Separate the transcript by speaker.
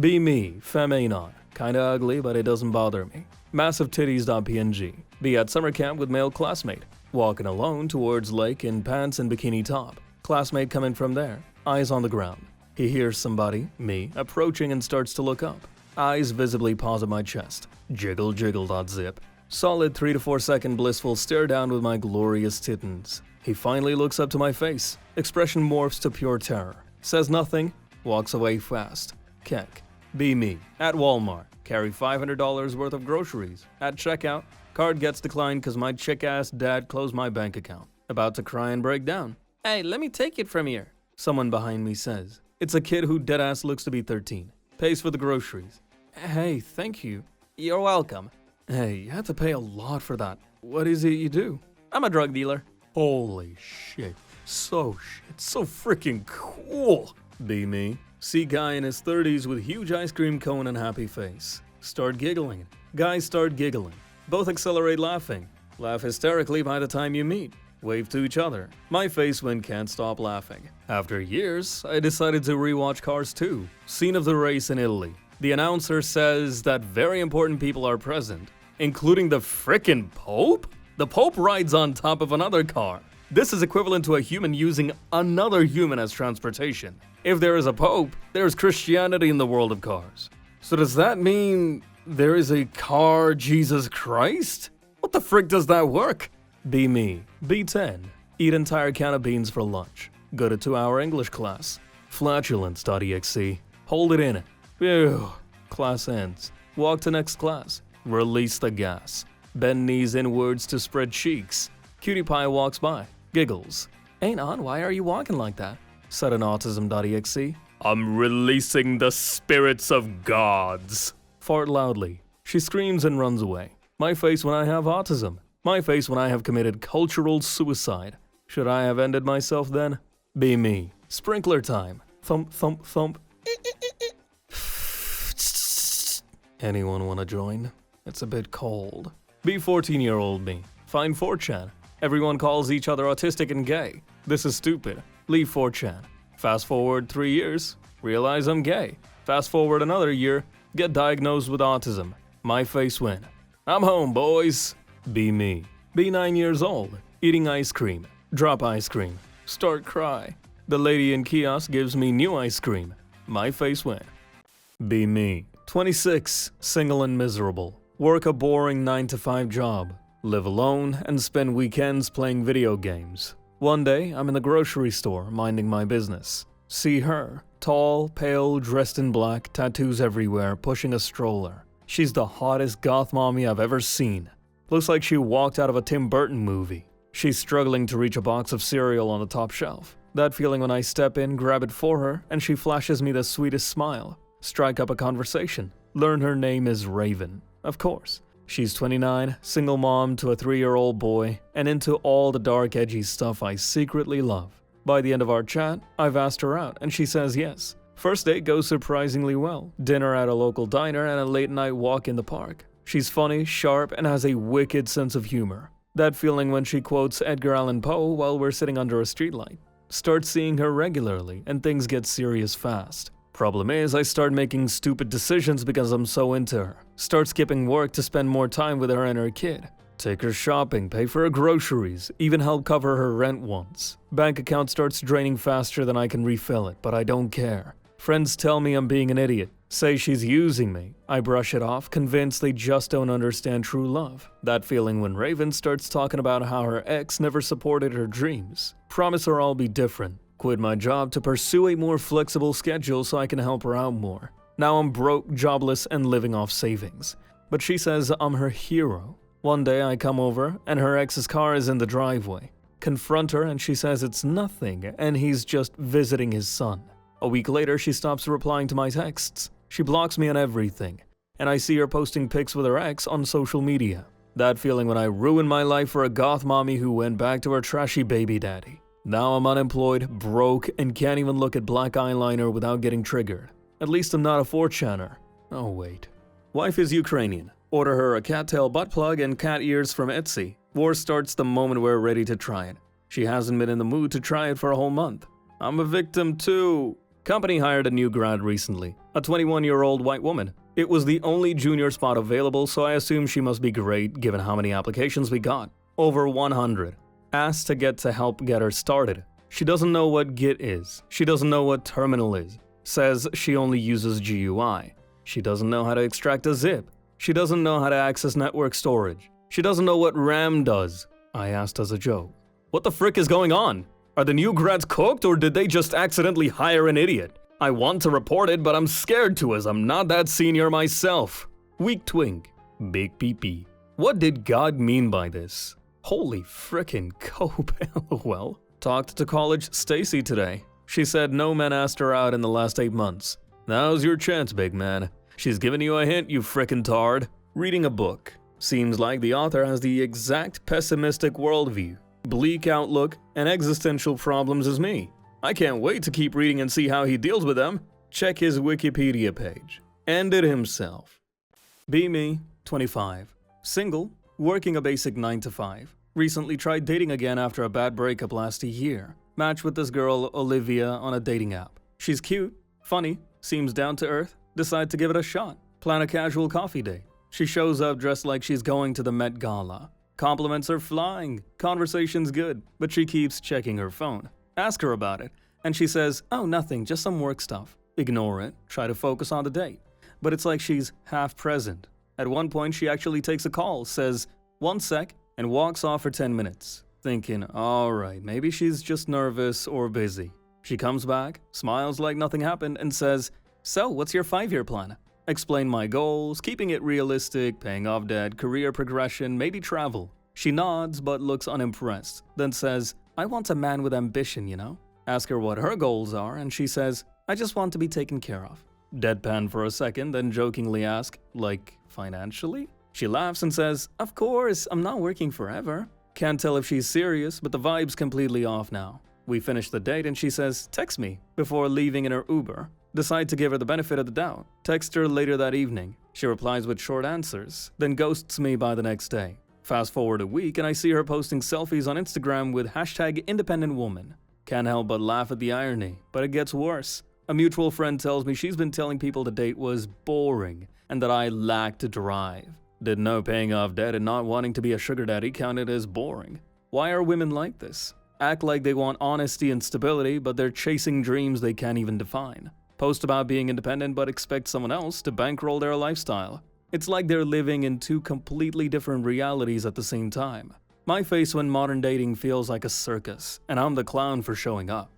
Speaker 1: Be me, Femanon. Kinda ugly, but it doesn't bother me. Massive titties.png. Be at summer camp with male classmate. Walking alone towards lake in pants and bikini top. Classmate coming from there. Eyes on the ground. He hears somebody, me, approaching and starts to look up. Eyes visibly pause at my chest. Jiggle jiggle.zip. Solid 3 to 4 second blissful stare down with my glorious tittens. He finally looks up to my face. Expression morphs to pure terror. Says nothing. Walks away fast. Keck. Be me. At Walmart. Carry $500 worth of groceries. At checkout. Card gets declined cause my chick-ass dad closed my bank account. About to cry and break down. Hey, let me take it from here. Someone behind me says. It's a kid who deadass looks to be 13. Pays for the groceries. Hey, thank you. You're welcome. Hey, you had to pay a lot for that. What is it you do? I'm a drug dealer. Holy shit. So freaking cool. Be me. See guy in his 30s with huge ice cream cone and happy face. Start giggling. Guys start giggling. Both accelerate laughing. Laugh hysterically by the time you meet. Wave to each other. My face when can't stop laughing. After years, I decided to rewatch Cars 2. Scene of the race in Italy. The announcer says that very important people are present, including the frickin' Pope? The Pope rides on top of another car. This is equivalent to a human using another human as transportation. If there is a Pope, there's Christianity in the world of cars. So does that mean there is a car Jesus Christ? What the frick does that work? Be me. B10. Eat entire can of beans for lunch. Go to 2-hour English class. Flatulence.exe. Hold it in it. Phew. Class ends. Walk to next class. Release the gas. Bend knees inwards to spread cheeks. Cutie pie walks by. Giggles. Ain't on, why are you walking like that? Suddenautism.exe. I'm releasing the spirits of gods. Fart loudly. She screams and runs away. My face when I have autism. My face when I have committed cultural suicide. Should I have ended myself then? Be me. Sprinkler time. Thump, thump, thump. Anyone wanna join? It's a bit cold. Be 14-year-old me. Find 4Chan. Everyone calls each other autistic and gay. This is stupid. Leave 4Chan. Fast forward 3 years. Realize I'm gay. Fast forward another year. Get diagnosed with autism. My face win. I'm home, boys. Be me. Be 9 years old. Eating ice cream. Drop ice cream. Start cry. The lady in kiosk gives me new ice cream. My face win. Be me. 26. Single and miserable. Work a boring 9-to-5 job. Live alone and spend weekends playing video games. One day, I'm in the grocery store minding my business. See her. Tall, pale, dressed in black, tattoos everywhere, pushing a stroller. She's the hottest goth mommy I've ever seen. Looks like she walked out of a Tim Burton movie. She's struggling to reach a box of cereal on the top shelf. That feeling when I step in, grab it for her, and she flashes me the sweetest smile. Strike up a conversation. Learn her name is Raven. Of course. She's 29, single mom to a 3-year-old boy, and into all the dark edgy stuff I secretly love. By the end of our chat, I've asked her out, and she says yes. First date goes surprisingly well. Dinner at a local diner and a late night walk in the park. She's funny, sharp, and has a wicked sense of humor. That feeling when she quotes Edgar Allan Poe while we're sitting under a streetlight. Start seeing her regularly, and things get serious fast. Problem is, I start making stupid decisions because I'm so into her. Start skipping work to spend more time with her and her kid. Take her shopping, pay for her groceries, even help cover her rent once. Bank account starts draining faster than I can refill it, but I don't care. Friends tell me I'm being an idiot, say she's using me. I brush it off, convinced they just don't understand true love. That feeling when Raven starts talking about how her ex never supported her dreams. Promise her I'll be different. Quit my job to pursue a more flexible schedule so I can help her out more. Now I'm broke, jobless, and living off savings. But she says I'm her hero. One day I come over, and her ex's car is in the driveway. Confront her and she says it's nothing, and he's just visiting his son. A week later she stops replying to my texts. She blocks me on everything. And I see her posting pics with her ex on social media. That feeling when I ruined my life for a goth mommy who went back to her trashy baby daddy. Now I'm unemployed, broke, and can't even look at black eyeliner without getting triggered. At least I'm not a 4chaner. Oh wait. Wife is Ukrainian. Order her a cattail butt plug and cat ears from Etsy. War starts the moment we're ready to try it. She hasn't been in the mood to try it for a whole month. I'm a victim too. Company hired a new grad recently. A 21-year-old white woman. It was the only junior spot available, so I assume she must be great given how many applications we got. Over 100. Asked to help get her started. She doesn't know what Git is. She doesn't know what terminal is. Says she only uses GUI. She doesn't know how to extract a zip. She doesn't know how to access network storage. She doesn't know what RAM does. I asked as a joke. What the frick is going on? Are the new grads cooked or did they just accidentally hire an idiot? I want to report it, but I'm scared to as I'm not that senior myself. Weak twink. Big pee-pee. What did God mean by this? Holy frickin' cope, lol. Talked to college Stacy today. She said no men asked her out in the last 8 months. Now's your chance, big man. She's giving you a hint, you frickin' tard. Reading a book. Seems like the author has the exact pessimistic worldview, bleak outlook, and existential problems as me. I can't wait to keep reading and see how he deals with them. Check his Wikipedia page. Ended himself. Be me, 25. Single, working a basic 9 to 5. Recently tried dating again after a bad breakup last year. Matched with this girl, Olivia, on a dating app. She's cute, funny, seems down to earth. Decide to give it a shot. Plan a casual coffee date. She shows up dressed like she's going to the Met Gala. Compliments are flying. Conversation's good, but she keeps checking her phone. Ask her about it, and she says, oh, nothing, just some work stuff. Ignore it, try to focus on the date. But it's like she's half present. At one point, she actually takes a call, says, 1 sec, and walks off for 10 minutes. Thinking, alright, maybe she's just nervous or busy. She comes back, smiles like nothing happened, and says, so, what's your 5-year plan? Explain my goals, keeping it realistic, paying off debt, career progression, maybe travel. She nods but looks unimpressed, then says, I want a man with ambition, you know? Ask her what her goals are, and she says, I just want to be taken care of. Deadpan for a second, then jokingly ask, like, financially? She laughs and says, of course, I'm not working forever. Can't tell if she's serious, but the vibe's completely off now. We finish the date and she says, text me, before leaving in her Uber. Decide to give her the benefit of the doubt. Text her later that evening. She replies with short answers, then ghosts me by the next day. Fast forward a week and I see her posting selfies on Instagram with #independentwoman. Can't help but laugh at the irony, but it gets worse. A mutual friend tells me she's been telling people the date was boring and that I lacked drive. Didn't know paying off debt and not wanting to be a sugar daddy counted as boring. Why are women like this? Act like they want honesty and stability, but they're chasing dreams they can't even define. Post about being independent but expect someone else to bankroll their lifestyle. It's like they're living in two completely different realities at the same time. My face when modern dating feels like a circus, and I'm the clown for showing up.